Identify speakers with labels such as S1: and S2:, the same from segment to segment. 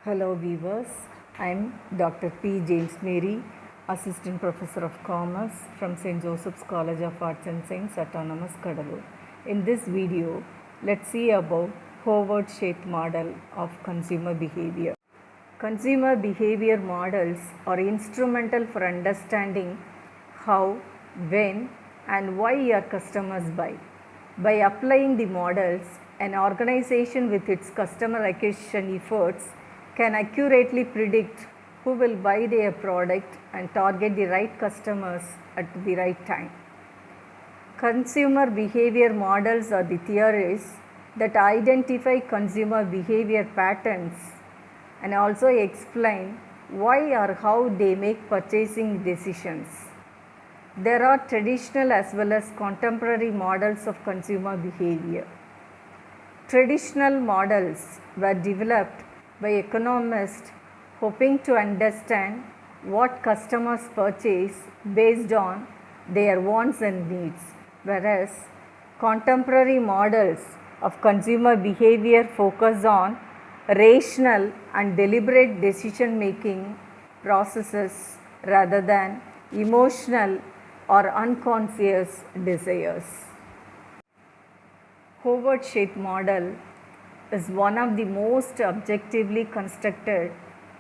S1: Hello viewers, I am Dr. P. James Mary, Assistant Professor of Commerce from St.Joseph's College of Arts and Science, Autonomous, Cuddalore. In this video, let's see about SHETH model of consumer behavior. Consumer behavior models are instrumental for understanding how, when, and why your customers buy. By applying the models, an organization with its customer acquisition efforts can accurately predict who will buy their product and target the right customers at the right time. Consumer behavior models are the theories that identify consumer behavior patterns and also explain why or how they make purchasing decisions. There are traditional as well as contemporary models of consumer behavior. Traditional models were developed by economists hoping to understand what customers purchase based on their wants and needs, whereas contemporary models of consumer behavior focus on rational and deliberate decision making processes rather than emotional or unconscious desires. SJCTNC model is one of the most objectively constructed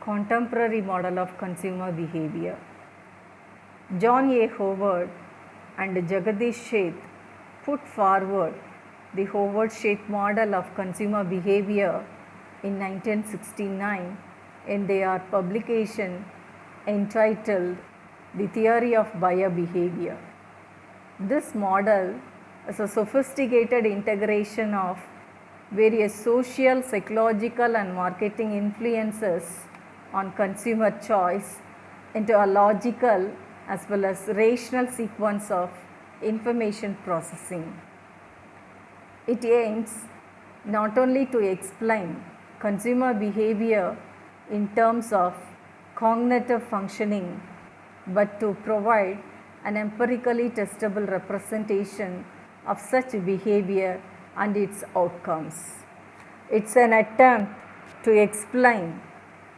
S1: contemporary model of consumer behavior. John A. Howard and Jagadish Sheth put forward the SJCTNC model of consumer behavior in 1969 in their publication entitled The Theory of Buyer Behavior. This model is a sophisticated integration of various social, psychological, and marketing influences on consumer choice into a logical as well as rational sequence of information processing. It aims not only to explain consumer behavior in terms of cognitive functioning, but to provide an empirically testable representation of such behavior and its outcomes. It's an attempt to explain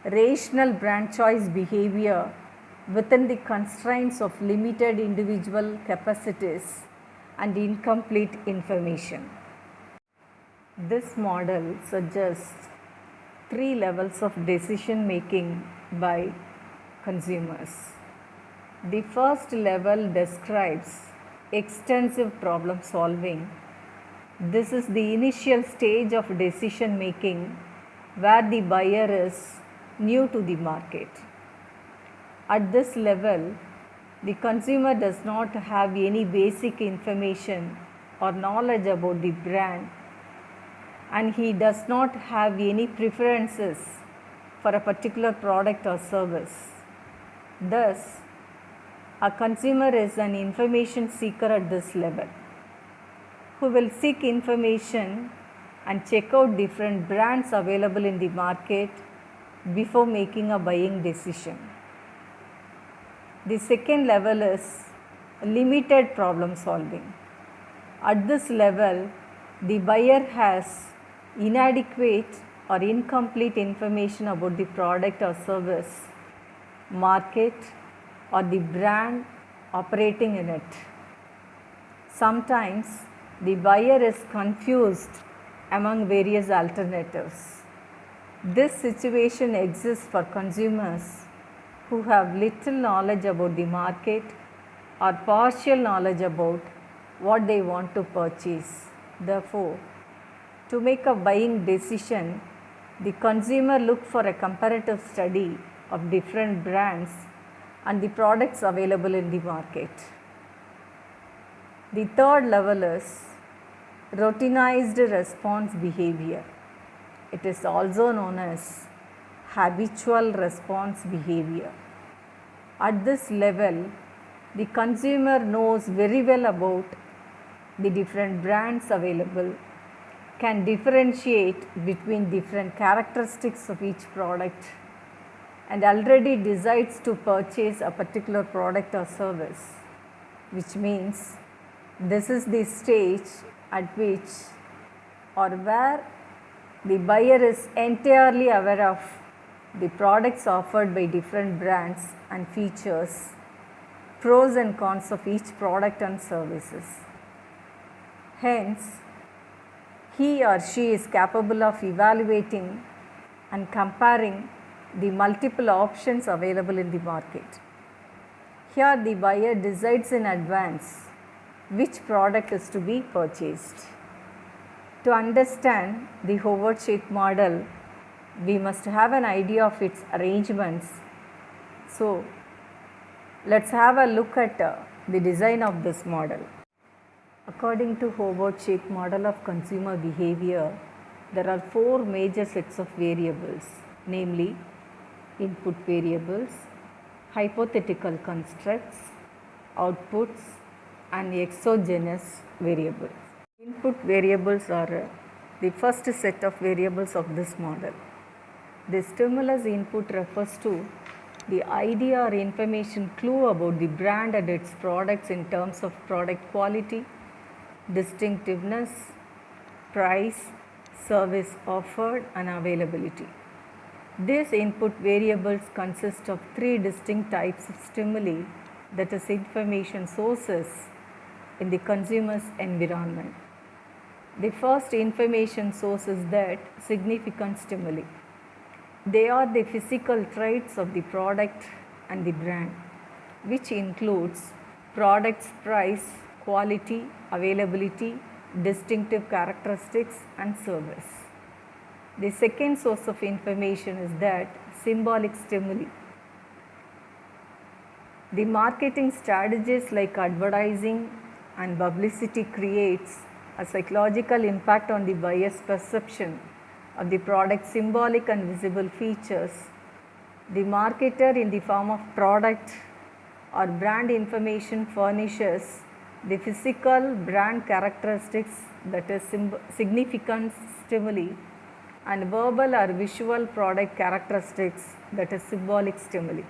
S1: rational brand choice behavior within the constraints of limited individual capacities and incomplete information. This model suggests 3 levels of decision making by consumers. The first level describes extensive problem solving. This is the initial stage of decision making where the buyer is new to the market. At this level, the consumer does not have any basic information or knowledge about the brand, and he does not have any preferences for a particular product or service. Thus, a consumer is an information seeker at this level, who will seek information and check out different brands available in the market before making a buying decision. The second level is limited problem solving. At this level, the buyer has inadequate or incomplete information about the product or service, market, or the brand operating in it. Sometimes the buyer is confused among various alternatives. This situation exists for consumers who have little knowledge about the market or partial knowledge about what they want to purchase. Therefore, to make a buying decision, the consumer looks for a comparative study of different brands and the products available in the market. The third level is routinized response behavior. It is also known as habitual response behavior. At this level, the consumer knows very well about the different brands available, can differentiate between different characteristics of each product, and already decides to purchase a particular product or service, which means this is the stage at which or where the buyer is entirely aware of the products offered by different brands and features, pros and cons of each product and services. Hence, he or she is capable of evaluating and comparing the multiple options available in the market. Here, the buyer decides in advance which product is to be purchased. To understand the Howard-Scheth model, we must have an idea of its arrangements. So, let's have a look at the design of this model. According to Howard-Scheth model of consumer behavior, there are four major sets of variables, namely input variables, hypothetical constructs, outputs, and exogenous variables. Input variables are the first set of variables of this model. The stimulus input refers to the idea or information clue about the brand and its products in terms of product quality, distinctiveness, price, service offered, and availability. These input variables consist of three distinct types of stimuli, that is, information sources in the consumer's environment. The first information source is that significant stimuli. They are the physical traits of the product and the brand, which includes product's price, quality, availability, distinctive characteristics, and service. The second source of information is that symbolic stimuli. The marketing strategies like advertising and publicity creates a psychological impact on the buyer's perception of the product's symbolic and visible features. The marketer, in the form of product or brand information, furnishes the physical brand characteristics, that is significant stimuli, and verbal or visual product characteristics, that is symbolic stimuli.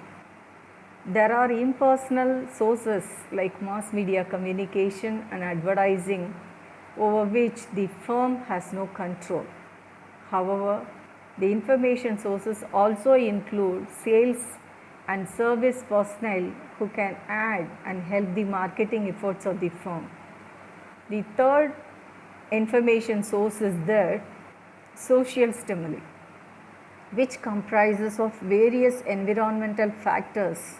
S1: There are impersonal sources like mass media communication and advertising, over which the firm has no control. However, the information sources also include sales and service personnel who can add and help the marketing efforts of the firm. The third information source is that social stimuli, which comprises of various environmental factors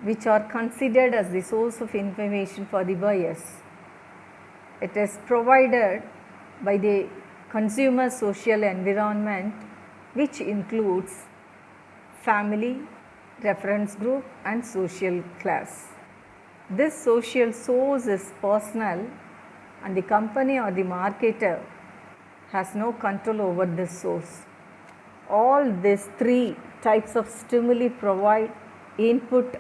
S1: which are considered as the source of information for the buyers. It is provided by the consumer social environment, which includes family, reference group, and social class. This social source is personal, and the company or the marketer has no control over this source. All these three types of stimuli provide input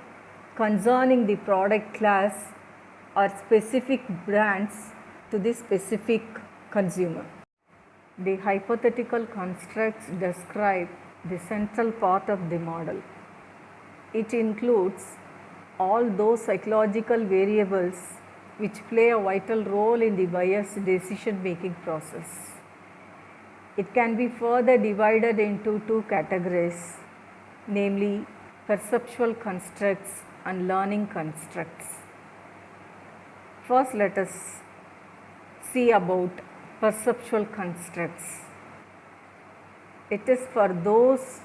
S1: concerning the product class or specific brands to the specific consumer. The hypothetical constructs describe the central part of the model. It includes all those psychological variables which play a vital role in the buyer's decision-making process. It can be further divided into two categories, namely perceptual constructs and learning constructs. First, let us see about perceptual constructs. It is for those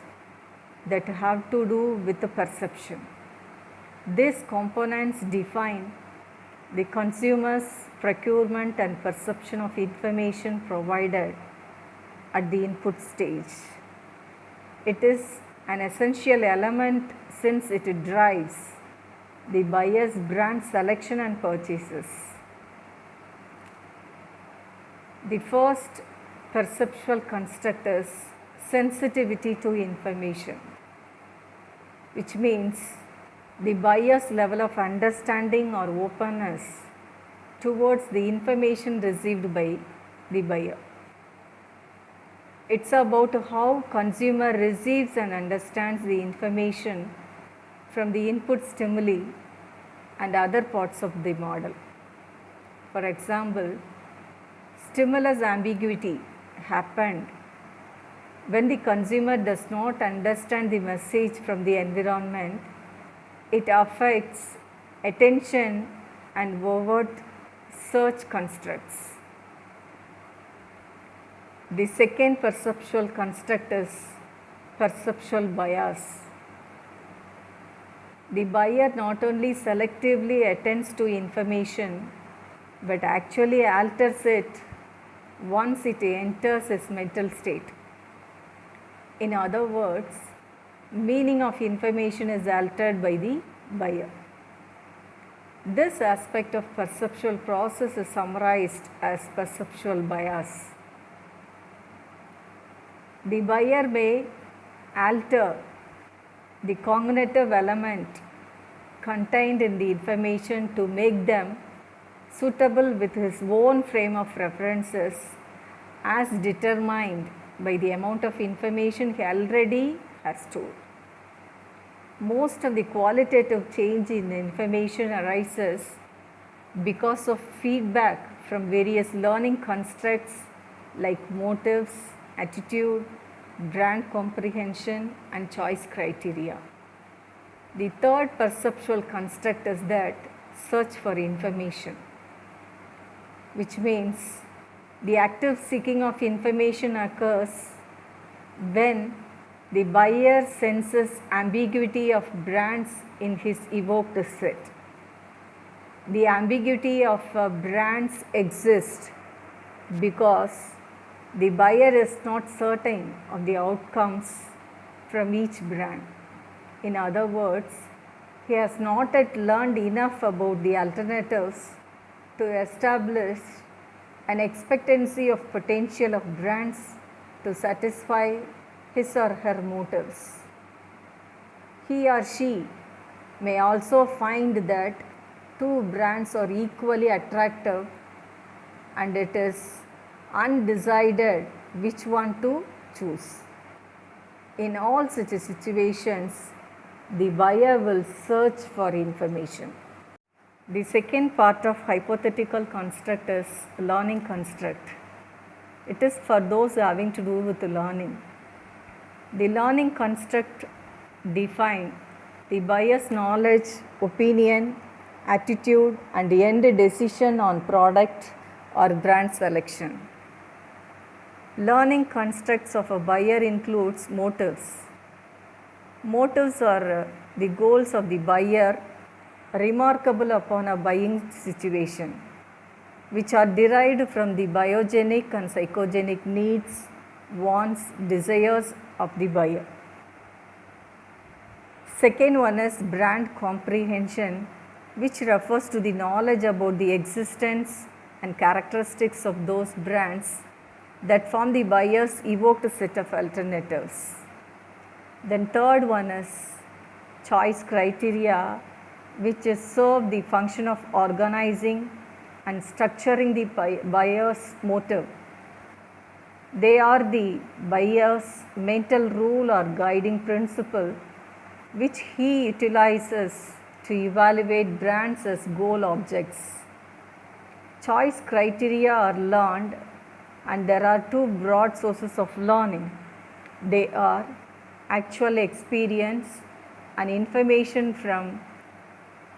S1: that have to do with the perception. These components define the consumer's procurement and perception of information provided at the input stage. It is an essential element since it drives the buyer's brand selection and purchases. The first perceptual construct is sensitivity to information, which means the buyer's level of understanding or openness towards the information received by the buyer. It's about how consumer receives and understands the information from the input stimuli and other parts of the model. For example, stimulus ambiguity happened When the consumer does not understand the message from the environment, it affects attention and overt search constructs. The second perceptual construct is perceptual bias. The buyer not only selectively attends to information but actually alters it once it enters his mental state. In other words, meaning of information is altered by the buyer. This aspect of perceptual process is summarized as perceptual bias. The buyer may alter the cognitive element contained in the information to make them suitable with his own frame of references as determined by the amount of information he already has stored. Most of the qualitative change in information arises because of feedback from various learning constructs like motives, attitude, brand comprehension, and choice criteria. The third perceptual construct is that search for information, which means the active seeking of information occurs when the buyer senses ambiguity of brands in his evoked set. The ambiguity of brands exists because the buyer is not certain of the outcomes from each brand. In other words, he has not yet learned enough about the alternatives to establish an expectancy of potential of brands to satisfy his or her motives. He or she may also find that two brands are equally attractive and it is undecided which one to choose. In all such situations, the buyer will search for information. The second part of hypothetical construct is learning construct. It is for those having to do with learning. The learning construct defines the buyer's knowledge, opinion, attitude, and end decision on product or brand selection. Learning constructs of a buyer includes motives. Motives are the goals of the buyer remarkable upon a buying situation, which are derived from the biogenic and psychogenic needs, wants, desires of the buyer. Second one is brand comprehension, which refers to the knowledge about the existence and characteristics of those brands that form the buyer's evoked set of alternatives. Then third one is choice criteria, which serve the function of organizing and structuring the buyer's motive. They are the buyer's mental rule or guiding principle, which he utilizes to evaluate brands as goal objects. Choice criteria are learned, and there are two broad sources of learning. They are actual experience and information from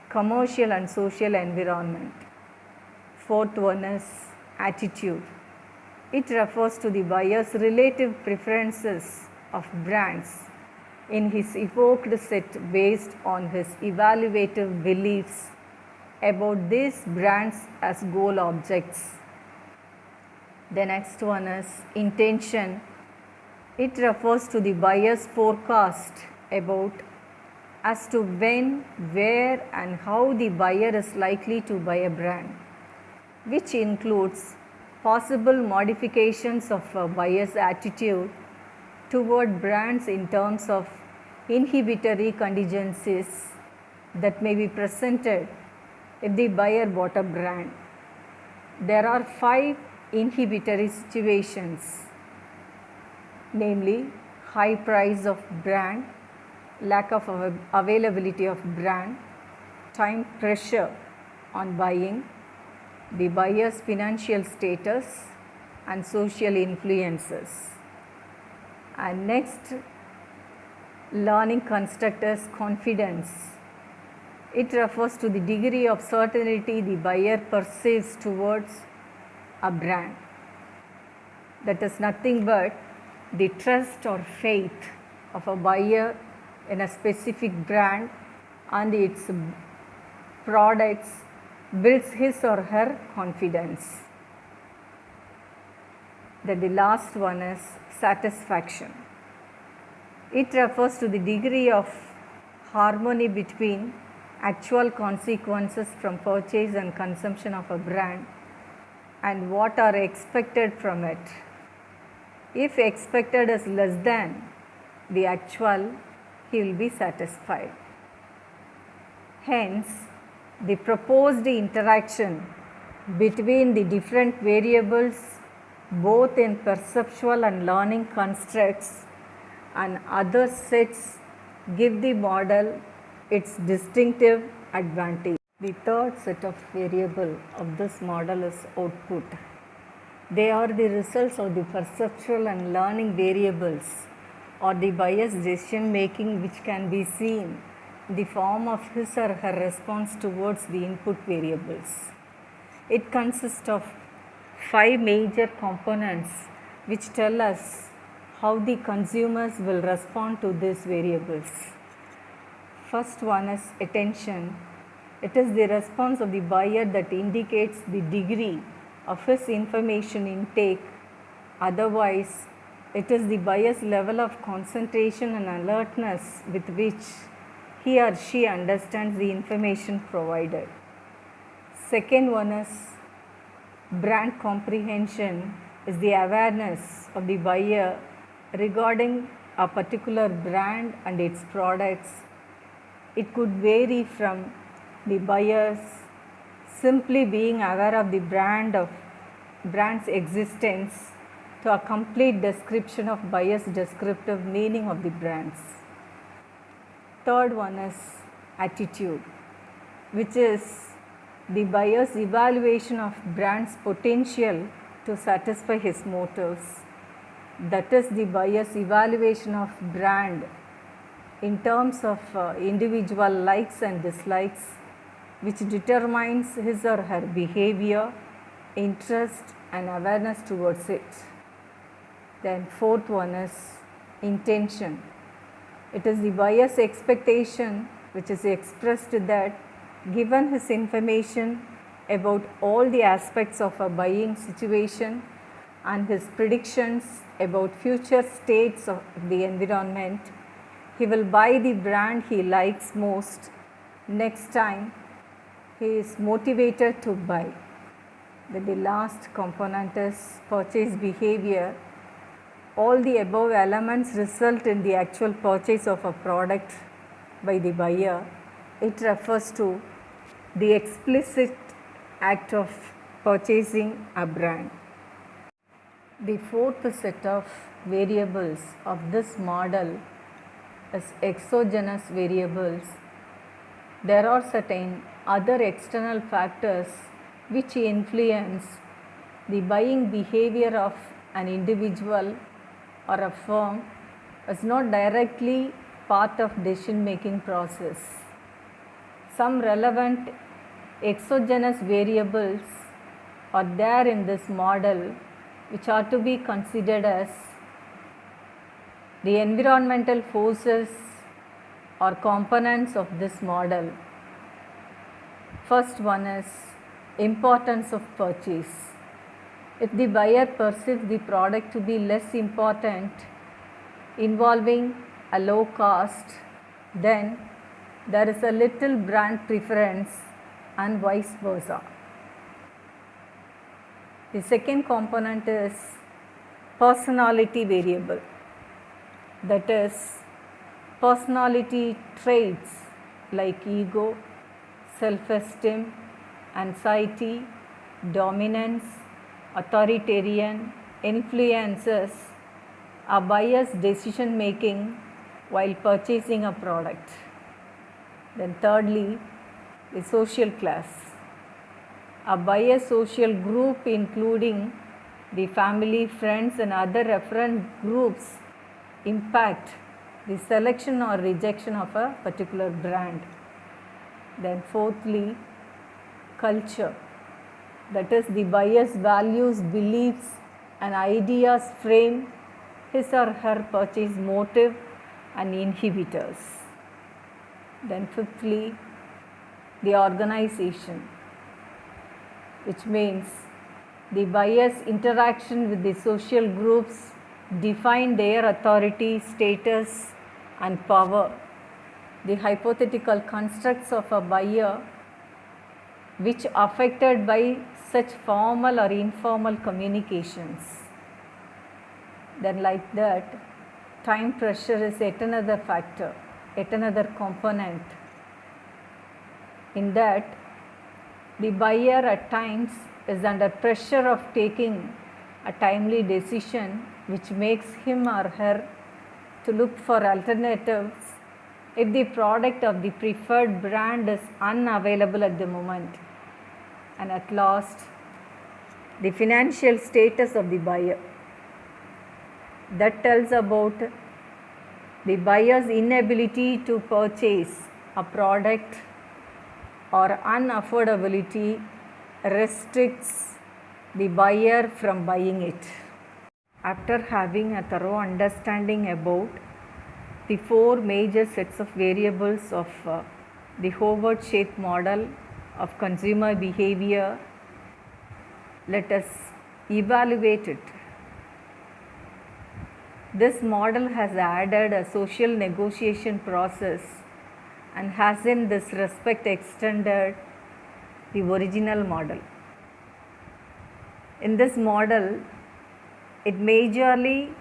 S1: commercial and social environment. Fourth one is attitude. It refers to the buyer's relative preferences of brands in his evoked set based on his evaluative beliefs about these brands as goal objects. The next one is intention. It refers to the buyer's forecast about as to when, where, and how the buyer is likely to buy a brand, which includes possible modifications of a buyer's attitude toward brands in terms of inhibitory contingencies that may be presented if the buyer bought a brand. There are 5 inhibitory situations, namely high price of brand, lack of availability of brand, time pressure on buying, the buyer's financial status, and social influences. And next learning construct is confidence. It refers to the degree of certainty the buyer perceives towards a brand. That is nothing but the trust or faith of a buyer in a specific brand and its products builds his or her confidence. Then the last one is satisfaction. It refers to the degree of harmony between actual consequences from purchase and consumption of a brand and what are expected from it. If expected is less than the actual, he will be satisfied. Hence, the proposed interaction between the different variables both in perceptual and learning constructs and other sets give the model its distinctive advantage. The third set of variable of this model is output. They are the results of the perceptual and learning variables or the buyer's decision making, which can be seen in the form of his or her response towards the input variables. It consists of 5 major components which tell us how the consumers will respond to these variables. First one is attention. It is the response of the buyer that indicates the degree of his information intake. Otherwise, it is the buyer's level of concentration and alertness with which he or she understands the information provided. Second one is brand comprehension, is the awareness of the buyer regarding a particular brand and its products. It could vary from the buyers simply being aware of the brand's existence to a complete description of buyer's descriptive meaning of the brands. Third one is attitude, which is the buyer's evaluation of brand's potential to satisfy his motives. That is the buyer's evaluation of brand in terms of individual likes and dislikes, which determines his or her behavior, interest and awareness towards it. Then fourth one is intention. It is the buyer's expectation which is expressed that given his information about all the aspects of a buying situation and his predictions about future states of the environment, he will buy the brand he likes most next time he is motivated to buy. Then the last component is purchase behavior. All the above elements result in the actual purchase of a product by the buyer. It refers to the explicit act of purchasing a brand. The fourth set of variables of this model is exogenous variables. There are certain other external factors which influence the buying behavior of an individual or a firm is not directly part of decision making process. Some relevant exogenous variables are there in this model which are to be considered as the environmental forces or components of this model. First one is importance of purchase. If the buyer perceives the product to be less important, involving a low cost, then there is a little brand preference and vice versa. The second component is personality variable. That is, personality traits like ego, self-esteem, anxiety, dominance, authoritarian influences a buyer's decision making while purchasing a product. Then thirdly, the social class. A buyer's social group including the family, friends and other reference groups impact the selection or rejection of a particular brand. Then fourthly, culture, that is the buyer's values, beliefs and ideas frame his or her purchase motive and inhibitors. Then fifthly, the organization, which means the buyer's interaction with the social groups define their authority, status and power. The hypothetical constructs of a buyer which affected by such formal or informal communications. Then like that, time pressure is yet another factor, yet another component. In that, the buyer at times is under pressure of taking a timely decision which makes him or her to look for alternatives if the product of the preferred brand is unavailable at the moment. And at last, the financial status of the buyer, that tells about the buyer's inability to purchase a product or unaffordability restricts the buyer from buying it. After having a thorough understanding about the four major sets of variables of the Howard-SHETH model of consumer behavior, let us evaluate it. This model has added a social negotiation process and has in this respect extended the original model. In this model, it majorly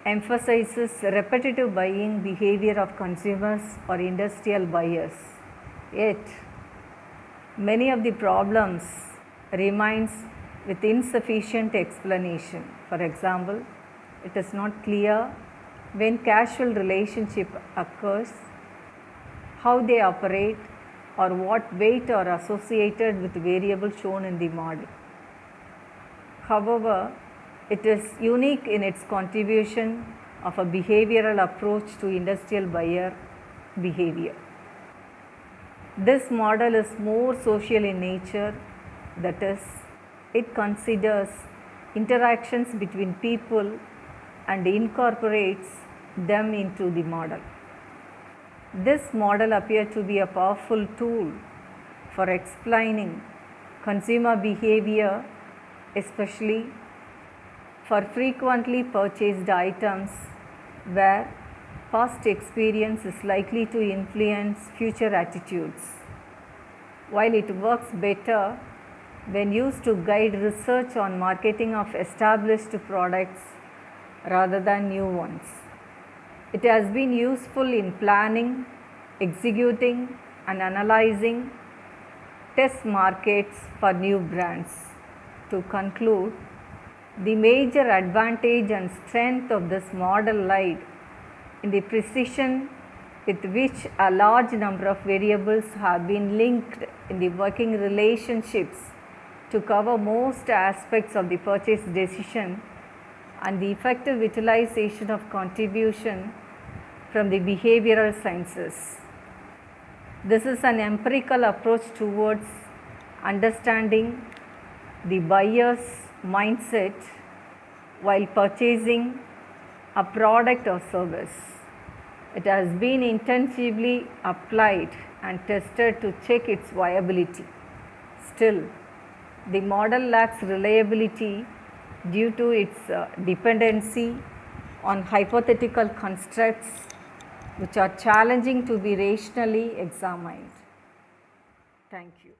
S1: emphasizes repetitive buying behavior of consumers or industrial buyers. Yet, many of the problems remains with insufficient explanation. For example, it is not clear when casual relationship occurs, how they operate, or what weight are associated with variables shown in the model. However, it is unique in its contribution of a behavioral approach to industrial buyer behavior. This model is more social in nature, that is, it considers interactions between people and incorporates them into the model. This model appears to be a powerful tool for explaining consumer behavior, especially for frequently purchased items where past experience is likely to influence future attitudes. While it works better when used to guide research on marketing of established products rather than new ones, it has been useful in planning, executing and analyzing test markets for new brands. To conclude, the major advantage and strength of this model lied in the precision with which a large number of variables have been linked in the working relationships to cover most aspects of the purchase decision, and the effective utilization of contribution from the behavioral sciences. This is an empirical approach towards understanding the buyer's mindset while purchasing a product or service. It has been intensively applied and tested to check its viability. Still, the model lacks reliability due to its dependency on hypothetical constructs which are challenging to be rationally examined. Thank you.